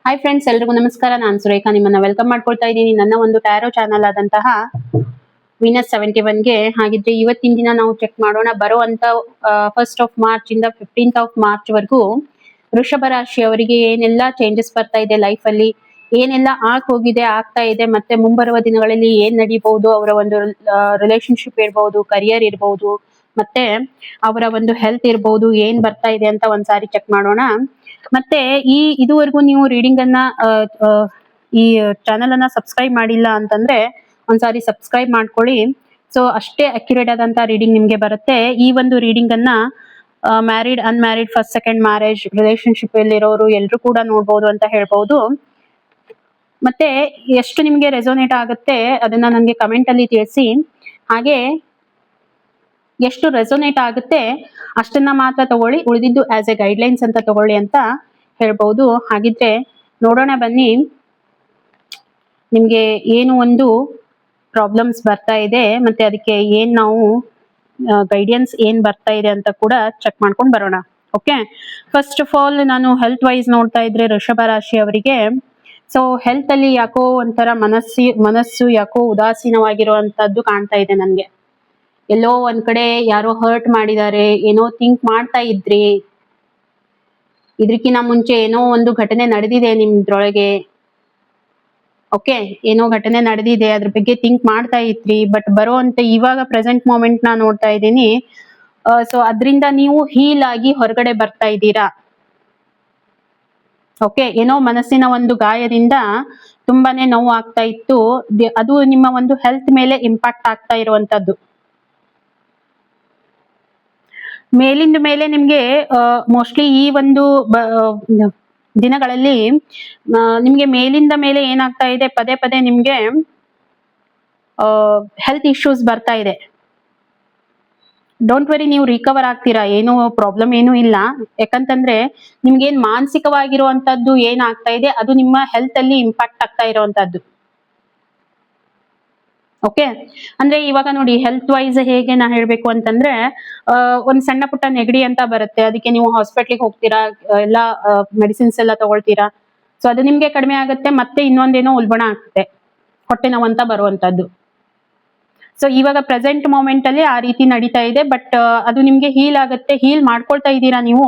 Hi friends, ಎಲ್ರಿಗೂ ನಮಸ್ಕಾರ. ನಾನು ಸುರೇಖಾ ನಿಮ್ಮನ್ನ ವೆಲ್ಕಮ್ ಮಾಡ್ಕೊಳ್ತಾ ಇದ್ದೀನಿ ನನ್ನ ಒಂದು ಟ್ಯಾರೋ ಚಾನಲ್ ಆದಂತಹ ವೀನಸ್ 71ಗೆ. ಹಾಗಿದ್ರೆ ಇವತ್ತಿನ ದಿನ ನಾವು ಚೆಕ್ ಮಾಡೋಣ. ಬರುವಂತ 1st of March ಇಂದ 15th of March ವರೆಗೂ ವೃಷಭ ರಾಶಿಯವರಿಗೆ ಏನೆಲ್ಲ ಚೇಂಜಸ್ ಬರ್ತಾ ಇದೆ ಲೈಫ್ ಅಲ್ಲಿ, ಏನೆಲ್ಲ ಹೋಗಿದೆ, ಆಗ್ತಾ ಇದೆ, ಮತ್ತೆ ಮುಂಬರುವ ದಿನಗಳಲ್ಲಿ ಏನ್ ನಡೀಬಹುದು, ಅವರ ಒಂದು ರಿಲೇಶನ್ಶಿಪ್ ಇರ್ಬಹುದು, ಕರಿಯರ್ ಇರ್ಬಹುದು, ಮತ್ತೆ ಅವರ ಒಂದು ಹೆಲ್ತ್ ಇರ್ಬಹುದು, ಏನ್ ಬರ್ತಾ ಇದೆ ಅಂತ ಒಂದ್ಸಾರಿ ಚೆಕ್ ಮಾಡೋಣ. ಮತ್ತೆ ಇದುವರೆಗೂ ನೀವು ರೀಡಿಂಗ್ ಅನ್ನ ಈ ಚಾನೆಲ್ ಅನ್ನ ಸಬ್ಸ್ಕ್ರೈಬ್ ಮಾಡಿಲ್ಲ ಅಂತಂದ್ರೆ ಒಂದ್ಸಾರಿ ಸಬ್ಸ್ಕ್ರೈಬ್ ಮಾಡ್ಕೊಳ್ಳಿ. ಸೊ ಅಷ್ಟೇ ಅಕ್ಯುರೇಟ್ ಆದಂತ ರೀಡಿಂಗ್ ನಿಮ್ಗೆ ಬರುತ್ತೆ. ಈ ಒಂದು ರೀಡಿಂಗ್ ಅನ್ನ married, unmarried, first second marriage, relationship ಅಲ್ಲಿರೋರು ಎಲ್ರು ಕೂಡ ನೋಡ್ಬೋದು ಅಂತ ಹೇಳ್ಬಹುದು. ಮತ್ತೆ ಎಷ್ಟು ನಿಮ್ಗೆ ರೆಸೋನೇಟ್ ಆಗುತ್ತೆ ಅದನ್ನ ನನಗೆ ಕಮೆಂಟ್ ಅಲ್ಲಿ ತಿಳಿಸಿ. ಹಾಗೆ ಎಷ್ಟು ರೆಸೋನೇಟ್ ಆಗುತ್ತೆ ಅಷ್ಟನ್ನ ಮಾತ್ರ ತಗೊಳ್ಳಿ, ಉಳಿದಿದ್ದು ಆಸ್ ಎ ಗೈಡ್ಲೈನ್ಸ್ ಅಂತ ತಗೊಳ್ಳಿ ಅಂತ ಹೇಳ್ಬಹುದು. ಹಾಗಿದ್ರೆ ನೋಡೋಣ ಬನ್ನಿ, ನಿಮ್ಗೆ ಏನು ಒಂದು ಪ್ರಾಬ್ಲಮ್ಸ್ ಬರ್ತಾ ಇದೆ ಮತ್ತೆ ಅದಕ್ಕೆ ಏನ್ ನಾವು ಗೈಡೆನ್ಸ್ ಏನ್ ಬರ್ತಾ ಇದೆ ಅಂತ ಕೂಡ ಚೆಕ್ ಮಾಡ್ಕೊಂಡು ಬರೋಣ. ಓಕೆ, ಫಸ್ಟ್ ಆಫ್ ಆಲ್ ನಾನು ಹೆಲ್ತ್ ವೈಸ್ ನೋಡ್ತಾ ಇದ್ರೆ ವೃಷಭ ರಾಶಿ ಅವರಿಗೆ, ಸೊ ಹೆಲ್ತ್ ಅಲ್ಲಿ ಯಾಕೋ ಒಂಥರ ಮನಸ್ಸು ಯಾಕೋ ಉದಾಸೀನವಾಗಿರುವಂತದ್ದು ಕಾಣ್ತಾ ಇದೆ ನನ್ಗೆ. ಎಲ್ಲೋ ಒಂದ್ ಕಡೆ ಯಾರೋ ಹರ್ಟ್ ಮಾಡಿದ್ದಾರೆ, ಏನೋ ಥಿಂಕ್ ಮಾಡ್ತಾ ಇದ್ರಿ, ಇದಕ್ಕಿಂತ ಮುಂಚೆ ಏನೋ ಒಂದು ಘಟನೆ ನಡೆದಿದೆ ನಿಮ್ದ್ರೊಳಗೆ. ಓಕೆ, ಏನೋ ಘಟನೆ ನಡೆದಿದೆ, ಅದ್ರ ಬಗ್ಗೆ ಥಿಂಕ್ ಮಾಡ್ತಾ ಇದ್ರಿ, ಬಟ್ ಬರುವಂತ ಇವಾಗ ಪ್ರೆಸೆಂಟ್ ಮೂಮೆಂಟ್ ನ ನೋಡ್ತಾ ಇದ್ದೀನಿ. ಸೊ ಅದರಿಂದ ನೀವು ಹೀಲ್ ಆಗಿ ಹೊರಗಡೆ ಬರ್ತಾ ಇದ್ದೀರಾ. ಓಕೆ, ಏನೋ ಮನಸ್ಸಿನ ಒಂದು ಗಾಯದಿಂದ ತುಂಬಾನೇ ನೋವು ಆಗ್ತಾ ಇತ್ತು, ಅದು ನಿಮ್ಮ ಒಂದು ಹೆಲ್ತ್ ಮೇಲೆ ಇಂಪ್ಯಾಕ್ಟ್ ಆಗ್ತಾ ಇರುವಂತದ್ದು. ಮೇಲಿಂದ ಮೇಲೆ ನಿಮ್ಗೆ ಮೋಸ್ಟ್ಲಿ ಈ ಒಂದು ದಿನಗಳಲ್ಲಿ ನಿಮ್ಗೆ ಮೇಲಿಂದ ಮೇಲೆ ಏನಾಗ್ತಾ ಇದೆ, ಪದೇ ಪದೇ ನಿಮ್ಗೆ ಹೆಲ್ತ್ ಇಶ್ಯೂಸ್ ಬರ್ತಾ ಇದೆ. ಡೋಂಟ್ ವರಿ, ನೀವು ರಿಕವರ್ ಆಗ್ತೀರಾ, ಏನು ಪ್ರಾಬ್ಲಮ್ ಏನು ಇಲ್ಲ. ಯಾಕಂತಂದ್ರೆ ನಿಮ್ಗೇನ್ ಮಾನಸಿಕವಾಗಿರುವಂತದ್ದು ಏನ್ ಆಗ್ತಾ ಇದೆ ಅದು ನಿಮ್ಮ ಹೆಲ್ತ್ ಅಲ್ಲಿ ಇಂಪ್ಯಾಕ್ಟ್ ಆಗ್ತಾ ಇರುವಂತದ್ದು. ಓಕೆ, ಅಂದ್ರೆ ಇವಾಗ ನೋಡಿ ಹೆಲ್ತ್ ವೈಸ್ ಹೇಗೆ ನಾ ಹೇಳ್ಬೇಕು ಅಂತಂದ್ರೆ, ಒಂದ್ ಸಣ್ಣ ಪುಟ್ಟ ನೆಗಡಿ ಅಂತ ಬರುತ್ತೆ, ಅದಕ್ಕೆ ನೀವು ಹಾಸ್ಪಿಟ್ಲಿಗೆ ಹೋಗ್ತೀರಾ, ಎಲ್ಲಾ ಮೆಡಿಸಿನ್ಸ್ ಎಲ್ಲ ತಗೊಳ್ತೀರಾ. ಸೊ ಅದು ನಿಮ್ಗೆ ಕಡಿಮೆ ಆಗುತ್ತೆ, ಮತ್ತೆ ಇನ್ನೊಂದೇನೋ ಉಲ್ಬಣ ಆಗ್ತದೆ, ಹೊಟ್ಟೆ ನೋವು ಅಂತ ಬರುವಂತದ್ದು. ಸೊ ಇವಾಗ ಪ್ರೆಸೆಂಟ್ ಮೂಮೆಂಟ್ ಅಲ್ಲಿ ಆ ರೀತಿ ನಡೀತಾ ಇದೆ, ಬಟ್ ಅದು ನಿಮ್ಗೆ ಹೀಲ್ ಆಗುತ್ತೆ, ಹೀಲ್ ಮಾಡ್ಕೊಳ್ತಾ ಇದ್ದೀರಾ ನೀವು.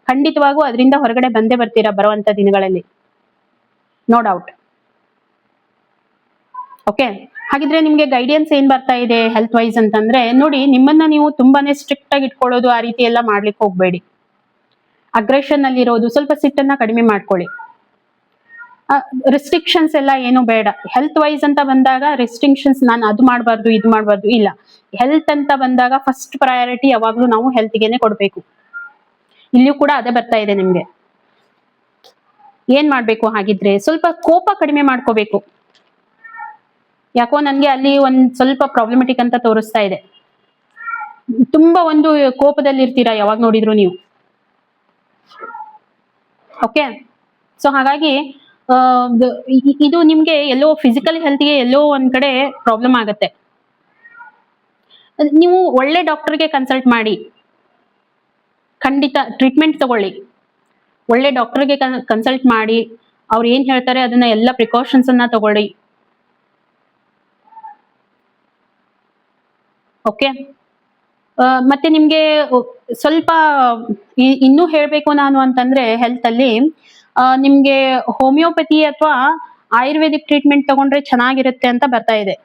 ಖಂಡಿತವಾಗೂ ಅದರಿಂದ ಹೊರಗಡೆ ಬಂದೇ ಬರ್ತೀರಾ ಬರುವಂತ ದಿನಗಳಲ್ಲಿ, ನೋ ಡೌಟ್. ಓಕೆ, ಹಾಗಿದ್ರೆ ನಿಮ್ಗೆ ಗೈಡೆನ್ಸ್ ಏನ್ ಬರ್ತಾ ಇದೆ ಹೆಲ್ತ್ ವೈಸ್ ಅಂತಂದ್ರೆ, ನೋಡಿ ನಿಮ್ಮನ್ನ ನೀವು ತುಂಬಾನೇ ಸ್ಟ್ರಿಕ್ಟ್ ಆಗಿ ಇಟ್ಕೊಳ್ಳೋದು, ಆ ರೀತಿ ಎಲ್ಲ ಮಾಡ್ಲಿಕ್ಕೆ ಹೋಗ್ಬೇಡಿ. ಅಗ್ರೆಷನ್ ಅಲ್ಲಿ ಇರೋದು, ಸ್ವಲ್ಪ ಸಿಟ್ಟನ್ನ ಕಡಿಮೆ ಮಾಡ್ಕೊಳ್ಳಿ. ರೆಸ್ಟ್ರಿಕ್ಷನ್ಸ್ ಎಲ್ಲ ಏನು ಬೇಡ. ಹೆಲ್ತ್ ವೈಸ್ ಅಂತ ಬಂದಾಗ ರೆಸ್ಟ್ರಿಕ್ಷನ್ಸ್ ನಾನು ಅದು ಮಾಡಬಾರ್ದು ಇದು ಮಾಡಬಾರ್ದು ಇಲ್ಲ. ಹೆಲ್ತ್ ಅಂತ ಬಂದಾಗ ಫಸ್ಟ್ ಪ್ರಯಾರಿಟಿ ಯಾವಾಗ್ಲೂ ನಾವು ಹೆಲ್ತ್ಗೆನೆ ಕೊಡ್ಬೇಕು. ಇಲ್ಲಿಯೂ ಕೂಡ ಅದೇ ಬರ್ತಾ ಇದೆ ನಿಮ್ಗೆ. ಏನ್ ಮಾಡ್ಬೇಕು ಹಾಗಿದ್ರೆ, ಸ್ವಲ್ಪ ಕೋಪ ಕಡಿಮೆ ಮಾಡ್ಕೋಬೇಕು. ಯಾಕೋ ನನ್ಗೆ ಅಲ್ಲಿ ಒಂದ್ ಸ್ವಲ್ಪ ಪ್ರಾಬ್ಲಮೆಟಿಕ್ ಅಂತ ತೋರಿಸ್ತಾ ಇದೆ. ತುಂಬಾ ಒಂದು ಕೋಪದಲ್ಲಿ ಇರ್ತೀರಾ ಯಾವಾಗ ನೋಡಿದ್ರು ನೀವು. ಓಕೆ, ಸೊ ಹಾಗಾಗಿ ಇದು ನಿಮ್ಗೆ ಎಲ್ಲೋ ಫಿಸಿಕಲ್ ಹೆಲ್ತ್ಗೆ ಎಲ್ಲೋ ಒಂದ್ ಕಡೆ ಪ್ರಾಬ್ಲಮ್ ಆಗತ್ತೆ. ನೀವು ಒಳ್ಳೆ ಡಾಕ್ಟರ್ಗೆ ಕನ್ಸಲ್ಟ್ ಮಾಡಿ, ಖಂಡಿತ ಟ್ರೀಟ್ಮೆಂಟ್ ತಗೊಳ್ಳಿ. ಒಳ್ಳೆ ಡಾಕ್ಟರ್ಗೆ ಕನ್ಸಲ್ಟ್ ಮಾಡಿ ಅವ್ರು ಏನ್ ಹೇಳ್ತಾರೆ ಅದನ್ನ ಎಲ್ಲ ಪ್ರಿಕಾಷನ್ಸ್ ಅನ್ನ ತಗೊಳ್ಳಿ. ಓಕೆ, ಮತ್ತೆ ನಿಮ್ಗೆ ಸ್ವಲ್ಪ ಇನ್ನೂ ಹೇಳ್ಬೇಕು ನಾನು ಅಂತಂದ್ರೆ ಹೆಲ್ತ್ ಅಲ್ಲಿ ನಿಮ್ಗೆ ಹೋಮಿಯೋಪತಿ ಅಥವಾ ಆಯುರ್ವೇದಿಕ್ ಟ್ರೀಟ್ಮೆಂಟ್ ತಗೊಂಡ್ರೆ ಚೆನ್ನಾಗಿರುತ್ತೆ ಅಂತ ಬರ್ತಾ ಇದೆ.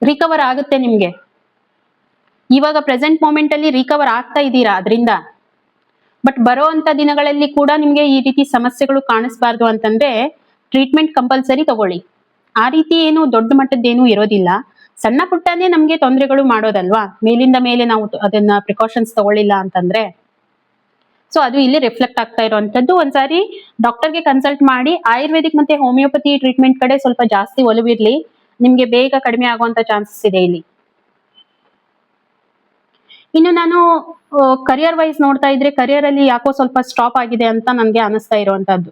ರಿಕವರ್ ಆಗುತ್ತೆ ನಿಮ್ಗೆ. ಇವಾಗ ಪ್ರೆಸೆಂಟ್ ಮೂಮೆಂಟ್ ಅಲ್ಲಿ ರಿಕವರ್ ಆಗ್ತಾ ಇದ್ದೀರಾ ಅದರಿಂದ, ಬಟ್ ಬರೋ ಅಂತ ದಿನಗಳಲ್ಲಿ ಕೂಡ ನಿಮ್ಗೆ ಈ ರೀತಿ ಸಮಸ್ಯೆಗಳು ಕಾಣಿಸ್ಬಾರ್ದು ಅಂತಂದ್ರೆ ಟ್ರೀಟ್ಮೆಂಟ್ ಕಂಪಲ್ಸರಿ ತಗೊಳ್ಳಿ. ಆ ರೀತಿ ಏನು ದೊಡ್ಡ ಮಟ್ಟದ್ದೇನು ಇರೋದಿಲ್ಲ, ಸಣ್ಣ ಪುಟ್ಟನೇ ನಮ್ಗೆ ತೊಂದರೆಗಳು ಮಾಡೋದಲ್ವಾ, ಮೇಲಿಂದ ಮೇಲೆ ನಾವು ಅದನ್ನ ಪ್ರಿಕಾಷನ್ಸ್ ತಗೊಳ್ಳಿಲ್ಲ ಅಂತಂದ್ರೆ. ಸೊ ಅದು ಇಲ್ಲಿ ರಿಫ್ಲೆಕ್ಟ್ ಆಗ್ತಾ ಇರುವಂತದ್ದು. ಒಂದ್ಸಾರಿ ಡಾಕ್ಟರ್ಗೆ ಕನ್ಸಲ್ಟ್ ಮಾಡಿ ಆಯುರ್ವೇದಿಕ್ ಮತ್ತೆ ಹೋಮಿಯೋಪತಿ ಟ್ರೀಟ್ಮೆಂಟ್ ಕಡೆ ಸ್ವಲ್ಪ ಜಾಸ್ತಿ ಒಲವಿರ್ಲಿ, ನಿಮ್ಗೆ ಬೇಗ ಕಡಿಮೆ ಆಗುವಂತ ಚಾನ್ಸಸ್ ಇದೆ ಇಲ್ಲಿ. ಇನ್ನು ನಾನು ಕರಿಯರ್ ವೈಸ್ ನೋಡ್ತಾ ಇದ್ರೆ, ಕರಿಯರ್ ಅಲ್ಲಿ ಯಾಕೋ ಸ್ವಲ್ಪ ಸ್ಟಾಪ್ ಆಗಿದೆ ಅಂತ ನನ್ಗೆ ಅನಿಸ್ತಾ ಇರುವಂತದ್ದು.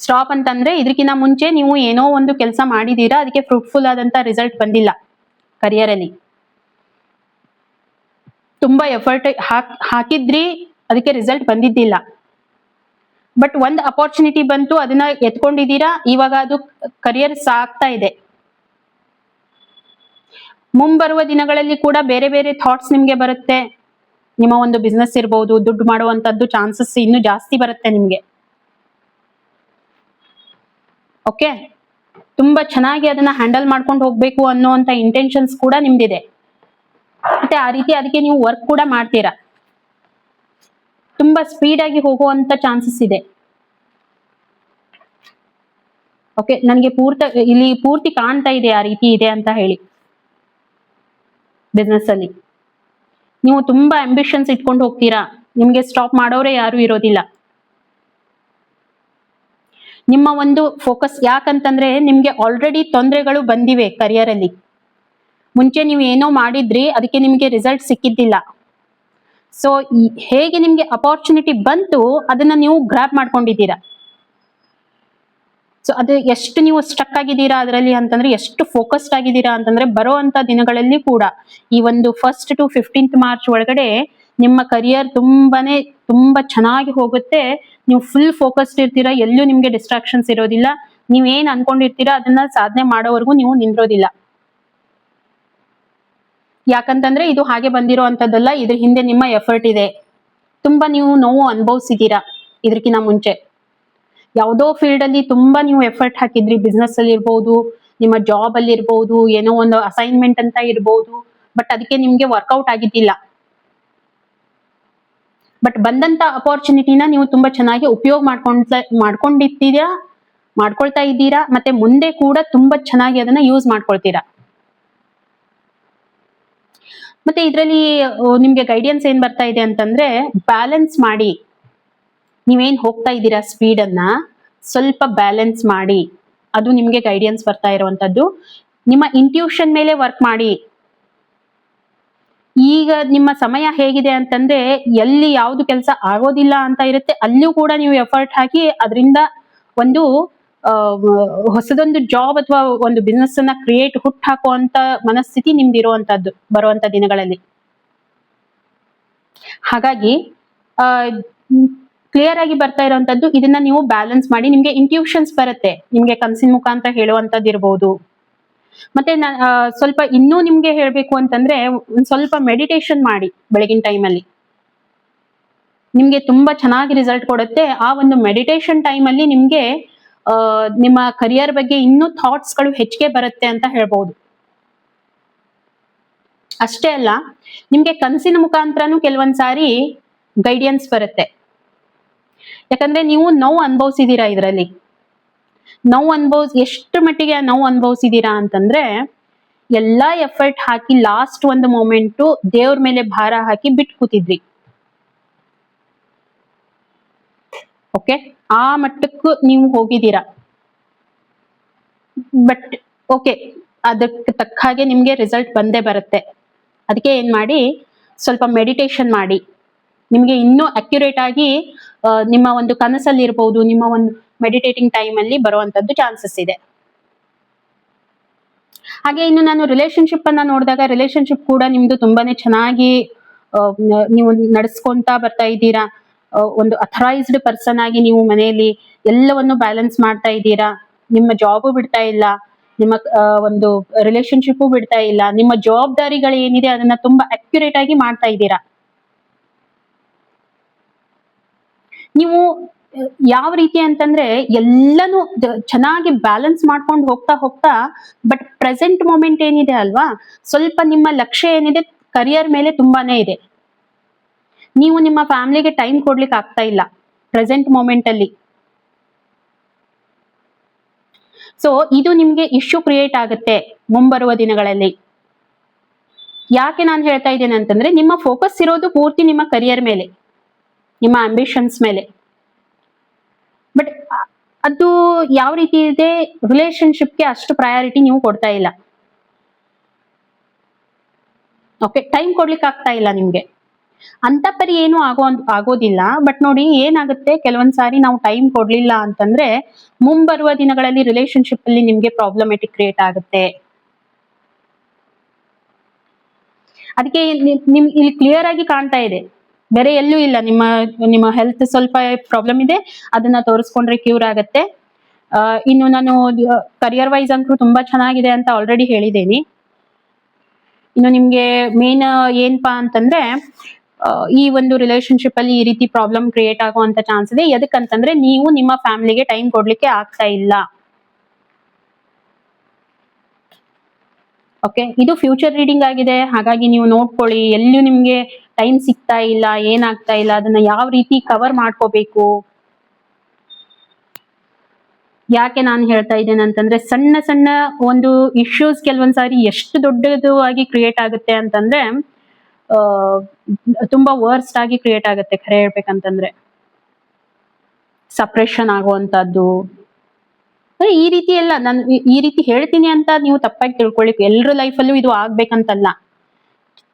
ಸ್ಟಾಪ್ ಅಂತಂದ್ರೆ ಇದಕ್ಕಿಂತ ಮುಂಚೆ ನೀವು ಏನೋ ಒಂದು ಕೆಲಸ ಮಾಡಿದೀರಾ, ಅದಕ್ಕೆ ಫ್ರೂಟ್ಫುಲ್ ಆದಂತ ರಿಸಲ್ಟ್ ಬಂದಿಲ್ಲ. ಕರಿಯರ್ ಅಲ್ಲಿ ತುಂಬಾ ಎಫರ್ಟ್ ಹಾಕಿದ್ರಿ, ಅದಕ್ಕೆ ರಿಸಲ್ಟ್ ಬಂದಿದ್ದಿಲ್ಲ. ಬಟ್ ಒಂದ್ ಅಪಾರ್ಚುನಿಟಿ ಬಂತು, ಅದನ್ನ ಎತ್ಕೊಂಡಿದ್ದೀರಾ, ಇವಾಗ ಅದು ಕರಿಯರ್ ಸಾಗ್ತಾ ಇದೆ. ಮುಂಬರುವ ದಿನಗಳಲ್ಲಿ ಕೂಡ ಬೇರೆ ಬೇರೆ ಥಾಟ್ಸ್ ನಿಮ್ಗೆ ಬರುತ್ತೆ. ನಿಮ್ಮ ಒಂದು ಬಿಸ್ನೆಸ್ ಇರ್ಬೋದು, ದುಡ್ಡು ಮಾಡುವಂತದ್ದು ಚಾನ್ಸಸ್ ಇನ್ನು ಜಾಸ್ತಿ ಬರುತ್ತೆ ನಿಮ್ಗೆ. ಓಕೆ, ತುಂಬಾ ಚೆನ್ನಾಗಿ ಅದನ್ನ ಹ್ಯಾಂಡಲ್ ಮಾಡ್ಕೊಂಡು ಹೋಗ್ಬೇಕು ಅನ್ನೋಂತ ಇಂಟೆನ್ಷನ್ಸ್ ಕೂಡ ನಿಮ್ದಿದೆ. ಮತ್ತೆ ಆ ರೀತಿ ಅದಕ್ಕೆ ನೀವು ವರ್ಕ್ ಕೂಡ ಮಾಡ್ತೀರಾ. ತುಂಬಾ ಸ್ಪೀಡ್ ಆಗಿ ಹೋಗುವಂತ ಚಾನ್ಸಸ್ ಇದೆ. ಓಕೆ, ನನಗೆ ಇಲ್ಲಿ ಪೂರ್ತಿ ಕಾಣ್ತಾ ಇದೆ ಆ ರೀತಿ ಇದೆ ಅಂತ ಹೇಳಿ. ಬಿಸ್ನೆಸ್ ಅಲ್ಲಿ ನೀವು ತುಂಬಾ ಅಂಬಿಷನ್ಸ್ ಇಟ್ಕೊಂಡು ಹೋಗ್ತೀರಾ, ನಿಮ್ಗೆ ಸ್ಟಾಪ್ ಮಾಡೋರೇ ಯಾರು ಇರೋದಿಲ್ಲ. ನಿಮ್ಮ ಒಂದು ಫೋಕಸ್, ಯಾಕಂತಂದ್ರೆ ನಿಮ್ಗೆ ಆಲ್ರೆಡಿ ತೊಂದರೆಗಳು ಬಂದಿವೆ ಕರಿಯರ್ ಅಲ್ಲಿ. ಮುಂಚೆ ನೀವು ಏನೋ ಮಾಡಿದ್ರಿ, ಅದಕ್ಕೆ ನಿಮ್ಗೆ ರಿಸಲ್ಟ್ ಸಿಕ್ಕಿದ್ದಿಲ್ಲ. ಸೊ ಹೇಗೆ ನಿಮ್ಗೆ ಅಪಾರ್ಚುನಿಟಿ ಬಂತು, ಅದನ್ನ ನೀವು ಗ್ರಾಬ್ ಮಾಡ್ಕೊಂಡಿದ್ದೀರಾ. ಸೊ ಅದು ಎಷ್ಟು ನೀವು ಸ್ಟಕ್ ಆಗಿದ್ದೀರಾ ಅದರಲ್ಲಿ ಅಂತಂದ್ರೆ, ಎಷ್ಟು ಫೋಕಸ್ಡ್ ಆಗಿದ್ದೀರಾ ಅಂತಂದ್ರೆ, ಬರುವಂತ ದಿನಗಳಲ್ಲಿ ಕೂಡ ಈ ಒಂದು 1st to 15th ಮಾರ್ಚ್ ಒಳಗಡೆ ನಿಮ್ಮ ಕರಿಯರ್ ತುಂಬಾ ಚೆನ್ನಾಗಿ ಹೋಗುತ್ತೆ. ನೀವು ಫುಲ್ ಫೋಕಸ್ಡ್ ಇರ್ತೀರಾ, ಎಲ್ಲೂ ನಿಮ್ಗೆ ಡಿಸ್ಟ್ರಾಕ್ಷನ್ಸ್ ಇರೋದಿಲ್ಲ. ನೀವೇನ್ ಅನ್ಕೊಂಡಿರ್ತೀರಾ ಅದನ್ನ ಸಾಧನೆ ಮಾಡೋವರೆಗೂ ನೀವು ನಿಂದ್ರೋದಿಲ್ಲ. ಯಾಕಂತಂದ್ರೆ ಇದು ಹಾಗೆ ಬಂದಿರೋಂಥದ್ದಲ್ಲ, ಇದ್ರ ಹಿಂದೆ ನಿಮ್ಮ ಎಫರ್ಟ್ ಇದೆ. ತುಂಬಾ ನೀವು ನೋವು ಅನುಭವಿಸಿದೀರಾ ಇದಕ್ಕಿಂತ ಮುಂಚೆ. ಯಾವುದೋ ಫೀಲ್ಡ್ ಅಲ್ಲಿ ತುಂಬಾ ನೀವು ಎಫರ್ಟ್ ಹಾಕಿದ್ರಿ, ಬಿಸ್ನೆಸ್ ಅಲ್ಲಿ ಇರ್ಬೋದು, ನಿಮ್ಮ ಜಾಬ್ ಅಲ್ಲಿ ಇರ್ಬೋದು, ಏನೋ ಒಂದು ಅಸೈನ್ಮೆಂಟ್ ಅಂತ ಇರ್ಬೋದು, ಬಟ್ ಅದಕ್ಕೆ ನಿಮ್ಗೆ ವರ್ಕೌಟ್ ಆಗಿದ್ದಿಲ್ಲ. ಬಟ್ ಬಂದಂತ ಅಪಾರ್ಚುನಿಟಿನ ನೀವು ತುಂಬಾ ಚೆನ್ನಾಗಿ ಉಪಯೋಗ ಮಾಡ್ಕೊಳ್ತಾ ಇದ್ದೀರಾ. ಮತ್ತೆ ಮುಂದೆ ಕೂಡ ತುಂಬಾ ಚೆನ್ನಾಗಿ ಅದನ್ನ ಯೂಸ್ ಮಾಡ್ಕೊಳ್ತೀರಾ. ಮತ್ತೆ ಇದರಲ್ಲಿ ನಿಮ್ಗೆ ಗೈಡೆನ್ಸ್ ಏನ್ ಬರ್ತಾ ಇದೆ ಅಂತಂದ್ರೆ, ಬ್ಯಾಲೆನ್ಸ್ ಮಾಡಿ. ನೀವೇನ್ ಹೋಗ್ತಾ ಇದ್ದೀರಾ ಸ್ಪೀಡ್ ಅನ್ನ ಸ್ವಲ್ಪ ಬ್ಯಾಲೆನ್ಸ್ ಮಾಡಿ, ಅದು ನಿಮ್ಗೆ ಗೈಡೆನ್ಸ್ ಬರ್ತಾ ಇರುವಂತದ್ದು. ನಿಮ್ಮ ಇಂಟ್ಯೂಷನ್ ಮೇಲೆ ವರ್ಕ್ ಮಾಡಿ. ಈಗ ನಿಮ್ಮ ಸಮಯ ಹೇಗಿದೆ ಅಂತಂದ್ರೆ, ಎಲ್ಲಿ ಯಾವ್ದು ಕೆಲಸ ಆಗೋದಿಲ್ಲ ಅಂತ ಇರುತ್ತೆ, ಅಲ್ಲೂ ಕೂಡ ನೀವು ಎಫರ್ಟ್ ಹಾಕಿ ಅದರಿಂದ ಒಂದು ಹೊಸದೊಂದು ಜಾಬ್ ಅಥವಾ ಒಂದು ಬಿಸ್ನೆಸ್ ಅನ್ನ ಹುಟ್ಟು ಹಾಕುವಂತ ಮನಸ್ಥಿತಿ ನಿಮ್ದು ಇರುವಂತದ್ದು ಬರುವಂತ ದಿನಗಳಲ್ಲಿ. ಹಾಗಾಗಿ ಕ್ಲಿಯರ್ ಆಗಿ ಬರ್ತಾ ಇರುವಂತದ್ದು, ಇದನ್ನ ನೀವು ಬ್ಯಾಲೆನ್ಸ್ ಮಾಡಿ. ನಿಮ್ಗೆ ಇಂಟ್ಯೂಷನ್ಸ್ ಬರುತ್ತೆ, ನಿಮ್ಗೆ ಕನಸಿನ ಮುಖಾಂತರ ಹೇಳುವಂತದ್ದು ಇರ್ಬೋದು. ಮತ್ತೆ ಸ್ವಲ್ಪ ಇನ್ನೂ ನಿಮ್ಗೆ ಹೇಳ್ಬೇಕು ಅಂತಂದ್ರೆ, ಒಂದ್ ಸ್ವಲ್ಪ ಮೆಡಿಟೇಷನ್ ಮಾಡಿ ಬೆಳಗಿನ ಟೈಮಲ್ಲಿ. ನಿಮ್ಗೆ ತುಂಬಾ ಚೆನ್ನಾಗಿ ರಿಸಲ್ಟ್ ಕೊಡುತ್ತೆ. ಆ ಒಂದು ಮೆಡಿಟೇಷನ್ ಟೈಮ್ ಅಲ್ಲಿ ನಿಮ್ಗೆ ನಿಮ್ಮ ಕರಿಯರ್ ಬಗ್ಗೆ ಇನ್ನೂ ಥಾಟ್ಸ್ ಗಳು ಹೆಚ್ಚಿಗೆ ಬರುತ್ತೆ ಅಂತ ಹೇಳ್ಬಹುದು. ಅಷ್ಟೇ ಅಲ್ಲ, ನಿಮ್ಗೆ ಕನಸಿನ ಮುಖಾಂತರನು ಕೆಲವೊಂದ್ಸಾರಿ ಗೈಡೆನ್ಸ್ ಬರುತ್ತೆ. ಯಾಕಂದ್ರೆ ನೀವು ನೋವು ಅನುಭವಿಸಿದೀರಾ ಇದರಲ್ಲಿ. ಎಷ್ಟು ಮಟ್ಟಿಗೆ ನೋವು ಅನುಭವಿಸಿದೀರಾ ಅಂತಂದ್ರೆ, ಎಲ್ಲಾ ಎಫರ್ಟ್ ಹಾಕಿ ಲಾಸ್ಟ್ ಒಂದು ಮೂಮೆಂಟು ದೇವ್ರ ಮೇಲೆ ಭಾರ ಹಾಕಿ ಬಿಟ್ಟು ಕೂತಿದ್ರಿ. ಓಕೆ, ಆ ಮಟ್ಟಕ್ಕೂ ನೀವು ಹೋಗಿದ್ದೀರಾ. ಬಟ್ ಓಕೆ, ಅದಕ್ಕೆ ತಕ್ಕ ಹಾಗೆ ನಿಮ್ಗೆ ರಿಸಲ್ಟ್ ಬಂದೇ ಬರುತ್ತೆ. ಅದಕ್ಕೆ ಏನ್ ಮಾಡಿ, ಸ್ವಲ್ಪ ಮೆಡಿಟೇಷನ್ ಮಾಡಿ. ನಿಮ್ಗೆ ಇನ್ನೂ ಅಕ್ಯುರೇಟ್ ಆಗಿ ನಿಮ್ಮ ಒಂದು ಕನಸಲ್ಲಿ ಇರ್ಬೋದು, ನಿಮ್ಮ ಒಂದು ಮೆಡಿಟೇಟಿಂಗ್ ಟೈಮ್ ಅಲ್ಲಿ ಬರುವಂತದ್ದು ಚಾನ್ಸಸ್ ಇದೆ. ಹಾಗೆ ಇನ್ನು ನಾನು ರಿಲೇಶನ್ಶಿಪ್ ಅನ್ನ ನೋಡಿದಾಗ, ರಿಲೇಶನ್ಶಿಪ್ ಕೂಡ ನಿಮ್ದು ತುಂಬಾನೇ ಚೆನ್ನಾಗಿ ನೀವು ನಡೆಸ್ಕೊಂತಾ ಬರ್ತಾ ಇದ್ದೀರಾ. ಒಂದು ಅಥರೈಸ್ಡ್ ಪರ್ಸನ್ ಆಗಿ ನೀವು ಮನೆಯಲ್ಲಿ ಎಲ್ಲವನ್ನು ಬ್ಯಾಲೆನ್ಸ್ ಮಾಡ್ತಾ ಇದ್ದೀರಾ. ನಿಮ್ಮ ಜಾಬು ಬಿಡ್ತಾ ಇಲ್ಲ, ನಿಮ್ಮ ಒಂದು ರಿಲೇಶನ್ಶಿಪ್ ಬಿಡ್ತಾ ಇಲ್ಲ. ನಿಮ್ಮ ಜವಾಬ್ದಾರಿಗಳು ಏನಿದೆ ಅದನ್ನ ತುಂಬಾ ಅಕ್ಯುರೇಟ್ ಆಗಿ ಮಾಡ್ತಾ ಇದ್ದೀರಾ. ನೀವು ಯಾವ ರೀತಿ ಅಂತಂದ್ರೆ, ಎಲ್ಲಾನು ಚೆನ್ನಾಗಿ ಬ್ಯಾಲೆನ್ಸ್ ಮಾಡ್ಕೊಂಡು ಹೋಗ್ತಾ ಬಟ್ ಪ್ರೆಸೆಂಟ್ ಮೂಮೆಂಟ್ ಏನಿದೆ ಅಲ್ವಾ, ಸ್ವಲ್ಪ ನಿಮ್ಮ ಲಕ್ಷ್ಯ ಏನಿದೆ ಕರಿಯರ್ ಮೇಲೆ ತುಂಬಾನೇ ಇದೆ. ನೀವು ನಿಮ್ಮ ಫ್ಯಾಮಿಲಿಗೆ ಟೈಮ್ ಕೊಡ್ಲಿಕ್ಕೆ ಆಗ್ತಾ ಇಲ್ಲ ಪ್ರೆಸೆಂಟ್ ಮೂಮೆಂಟ್ ಅಲ್ಲಿ. ಸೊ ಇದು ನಿಮ್ಗೆ ಇಶ್ಯೂ ಕ್ರಿಯೇಟ್ ಆಗುತ್ತೆ ಮುಂಬರುವ ದಿನಗಳಲ್ಲಿ. ಯಾಕೆ ನಾನು ಹೇಳ್ತಾ ಇದ್ದೇನೆ ಅಂತಂದ್ರೆ, ನಿಮ್ಮ ಫೋಕಸ್ ಇರೋದು ಪೂರ್ತಿ ನಿಮ್ಮ ಕರಿಯರ್ ಮೇಲೆ, ನಿಮ್ಮ ಅಂಬಿಷನ್ಸ್ ಮೇಲೆ. ಬಟ್ ಅದು ಯಾವ ರೀತಿ ಇದೆ, ರಿಲೇಶನ್ಶಿಪ್ಗೆ ಅಷ್ಟು ಪ್ರಯಾರಿಟಿ ನೀವು ಕೊಡ್ತಾ ಇಲ್ಲ. ಓಕೆ, ಟೈಮ್ ಕೊಡ್ಲಿಕ್ಕೆ ಆಗ್ತಾ ಇಲ್ಲ ನಿಮ್ಗೆ. ಅಂತ ಪರಿ ಏನು ಆಗೋದಿಲ್ಲ. ಬಟ್ ನೋಡಿ ಏನಾಗುತ್ತೆ, ಕೆಲವೊಂದ್ಸಾರಿ ನಾವು ಟೈಮ್ ಕೊಡ್ಲಿಲ್ಲ ಅಂತಂದ್ರೆ ಮುಂಬರುವ ದಿನಗಳಲ್ಲಿ ರಿಲೇಶನ್ಶಿಪ್ ಅಲ್ಲಿ ನಿಮ್ಗೆ ಪ್ರಾಬ್ಲಮೆಟಿಕ್ ಕ್ರಿಯೇಟ್ ಆಗುತ್ತೆ. ಅದಕ್ಕೆ ನಿಮ್ ಇಲ್ಲಿ ಕ್ಲಿಯರ್ ಆಗಿ ಕಾಣ್ತಾ ಇದೆ, ಬೇರೆ ಎಲ್ಲೂ ಇಲ್ಲ. ನಿಮ್ಮ ಹೆಲ್ತ್ ಸ್ವಲ್ಪ ಪ್ರಾಬ್ಲಮ್ ಇದೆ, ಅದನ್ನ ತೋರಿಸ್ಕೊಂಡ್ರೆ ಕ್ಯೂರ್ ಆಗತ್ತೆ. ಇನ್ನು ನಾನು ಕರಿಯರ್ ವೈಸ್ ಅಂತೂ ತುಂಬಾ ಚೆನ್ನಾಗಿದೆ ಅಂತ ಆಲ್ರೆಡಿ ಹೇಳಿದ್ದೀನಿ. ಇನ್ನು ನಿಮ್ಗೆ ಮೇನ್ ಏನಪ್ಪಾ ಅಂತಂದ್ರೆ ಈ ಒಂದು ರಿಲೇಶನ್ಶಿಪ್ ಅಲ್ಲಿ ಈ ರೀತಿ ಪ್ರಾಬ್ಲಮ್ ಕ್ರಿಯೇಟ್ ಆಗುವಂತ ಚಾನ್ಸ್ ಇದೆ. ಎದಕ್ಕಂತಂದ್ರೆ ನೀವು ನಿಮ್ಮ ಫ್ಯಾಮಿಲಿಗೆ ಟೈಮ್ ಕೊಡ್ಲಿಕ್ಕೆ ಆಗ್ತಾ ಇಲ್ಲ. ಓಕೆ, ಇದು ಫ್ಯೂಚರ್ ರೀಡಿಂಗ್ ಆಗಿದೆ, ಹಾಗಾಗಿ ನೀವು ನೋಡ್ಕೊಳ್ಳಿ. ಎಲ್ಲಿಯೂ ನಿಮ್ಗೆ ಟೈಮ್ ಸಿಗ್ತಾ ಇಲ್ಲ, ಏನಾಗ್ತಾ ಇಲ್ಲ, ಅದನ್ನ ಯಾವ ರೀತಿ ಕವರ್ ಮಾಡ್ಕೋಬೇಕು. ಯಾಕೆ ನಾನು ಹೇಳ್ತಾ ಇದ್ದೇನೆ ಅಂತಂದ್ರೆ ಸಣ್ಣ ಸಣ್ಣ ಒಂದು ಇಶ್ಯೂಸ್ ಕೆಲವೊಂದ್ಸಾರಿ ಎಷ್ಟು ದೊಡ್ಡದು ಆಗಿ ಕ್ರಿಯೇಟ್ ಆಗುತ್ತೆ ಅಂತಂದ್ರೆ ತುಂಬಾ ವರ್ಸ್ಟ್ ಆಗಿ ಕ್ರಿಯೇಟ್ ಆಗುತ್ತೆ. ಖರೆ ಹೇಳ್ಬೇಕಂತಂದ್ರೆ ಸಪ್ರೆಷನ್ ಆಗುವಂತದ್ದು. ಈ ರೀತಿ ಎಲ್ಲ ನಾನು ಈ ರೀತಿ ಹೇಳ್ತೀನಿ ಅಂತ ನೀವು ತಪ್ಪಾಗಿ ತಿಳ್ಕೊಳ್ಳಿ. ಎಲ್ರ ಲೈಫಲ್ಲೂ ಇದು ಆಗ್ಬೇಕಂತಲ್ಲ,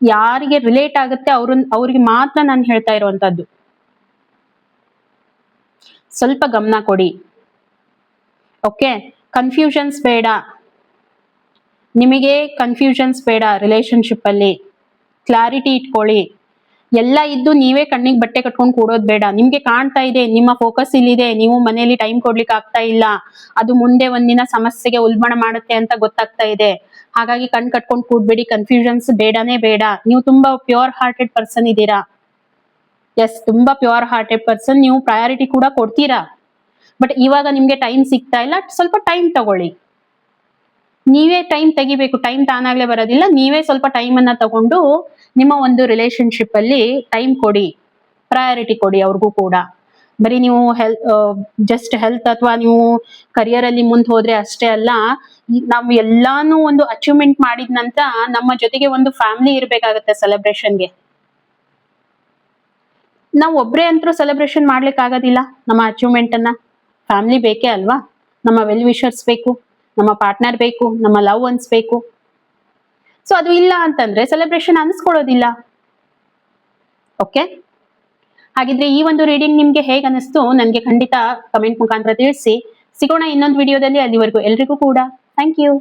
ಯಾರಿಗೆ ರಿಲೇಟ್ ಆಗುತ್ತೆ ಅವ್ರಿಗೆ ಮಾತ್ರ ನಾನು ಹೇಳ್ತಾ ಇರುವಂತದ್ದು. ಸ್ವಲ್ಪ ಗಮನ ಕೊಡಿ. ಓಕೆ, ಕನ್ಫ್ಯೂಷನ್ಸ್ ಬೇಡ, ನಿಮಗೆ ಕನ್ಫ್ಯೂಷನ್ಸ್ ಬೇಡ. ರಿಲೇಶನ್ಶಿಪ್ ಅಲ್ಲಿ ಕ್ಲಾರಿಟಿ ಇಟ್ಕೊಳ್ಳಿ. ಎಲ್ಲ ಇದ್ದು ನೀವೇ ಕಣ್ಣಿಗೆ ಬಟ್ಟೆ ಕಟ್ಕೊಂಡು ಕೂಡೋದು ಬೇಡ. ನಿಮ್ಗೆ ಕಾಣ್ತಾ ಇದೆ ನಿಮ್ಮ ಫೋಕಸ್ ಇಲ್ಲಿದೆ, ನೀವು ಮನೆಯಲ್ಲಿ ಟೈಮ್ ಕೊಡ್ಲಿಕ್ಕೆ ಆಗ್ತಾ ಇಲ್ಲ, ಅದು ಮುಂದೆ ಒಂದಿನ ಸಮಸ್ಯೆಗೆ ಉಲ್ಬಣ ಮಾಡುತ್ತೆ ಅಂತ ಗೊತ್ತಾಗ್ತಾ ಇದೆ. ಹಾಗಾಗಿ ಕಣ್ ಕಟ್ಕೊಂಡು ಕೂಡ್ಬೇಡಿ. ಕನ್ಫ್ಯೂಷನ್ಸ್ ಬೇಡನೇ ಬೇಡ. ನೀವು ತುಂಬಾ ಪ್ಯೂರ್ ಹಾರ್ಟೆಡ್ ಪರ್ಸನ್ ಇದ್ದೀರಾ. ಎಸ್, ತುಂಬಾ ಪ್ಯೂರ್ ಹಾರ್ಟೆಡ್ ಪರ್ಸನ್. ನೀವು ಪ್ರಯಾರಿಟಿ ಕೂಡ ಕೊಡ್ತೀರಾ. ಬಟ್ ಇವಾಗ ನಿಮ್ಗೆ ಟೈಮ್ ಸಿಗ್ತಾ ಇಲ್ಲ. ಸ್ವಲ್ಪ ಟೈಮ್ ತಗೊಳ್ಳಿ. ನೀವೇ ಟೈಮ್ ತೆಗಿಬೇಕು. ಟೈಮ್ ತಾನಾಗ್ಲೇ ಬರೋದಿಲ್ಲ. ನೀವೇ ಸ್ವಲ್ಪ ಟೈಮ್ ಅನ್ನ ತಗೊಂಡು ನಿಮ್ಮ ಒಂದು ರಿಲೇಶನ್ಶಿಪ್ ಅಲ್ಲಿ ಟೈಮ್ ಕೊಡಿ, ಪ್ರಯಾರಿಟಿ ಕೊಡಿ ಅವ್ರಿಗೂ ಕೂಡ. ಬರೀ ನೀವು ಜಸ್ಟ್ ಹೆಲ್ತ್ ಅಥವಾ ನೀವು ಕರಿಯರ್ ಅಲ್ಲಿ ಮುಂದೆ ಹೋದ್ರೆ ಅಷ್ಟೇ ಅಲ್ಲ, ನಾವು ಎಲ್ಲಾನು ಒಂದು ಅಚೀವ್ಮೆಂಟ್ ಮಾಡಿದ ನಂತರ ನಮ್ಮ ಜೊತೆಗೆ ಒಂದು ಫ್ಯಾಮಿಲಿ ಇರ್ಬೇಕಾಗತ್ತೆ ಸೆಲೆಬ್ರೇಷನ್ಗೆ. ನಾವು ಒಬ್ರೇ ಅಂತೂ ಸೆಲೆಬ್ರೇಷನ್ ಮಾಡ್ಲಿಕ್ಕೆ ಆಗೋದಿಲ್ಲ. ನಮ್ಮ ಅಚೀವ್ಮೆಂಟ್ ಅನ್ನ ಫ್ಯಾಮಿಲಿ ಬೇಕೇ ಅಲ್ವಾ. ನಮ್ಮ ವೆಲ್ ವಿಷರ್ಸ್ ಬೇಕು, ನಮ್ಮ ಪಾರ್ಟ್ನರ್ ಬೇಕು, ನಮ್ಮ ಲವ್ ಒನ್ಸ್ ಬೇಕು. ಸೊ ಅದು ಇಲ್ಲ ಅಂತಂದ್ರೆ ಸೆಲೆಬ್ರೇಷನ್ ಅನಿಸ್ಕೊಳ್ಳೋದಿಲ್ಲ. ಓಕೆ, ಹಾಗಿದ್ರೆ ಈ ಒಂದು ರೀಡಿಂಗ್ ನಿಮ್ಗೆ ಹೇಗೆ ಅನಿಸ್ತು ನನಗೆ ಖಂಡಿತ ಕಮೆಂಟ್ ಮುಖಾಂತರ ತಿಳಿಸಿ. ಸಿಗೋಣ ಇನ್ನೊಂದು ವಿಡಿಯೋದಲ್ಲಿ. ಅಲ್ಲಿವರೆಗೂ ಎಲ್ರಿಗೂ ಕೂಡ ಥ್ಯಾಂಕ್ ಯು.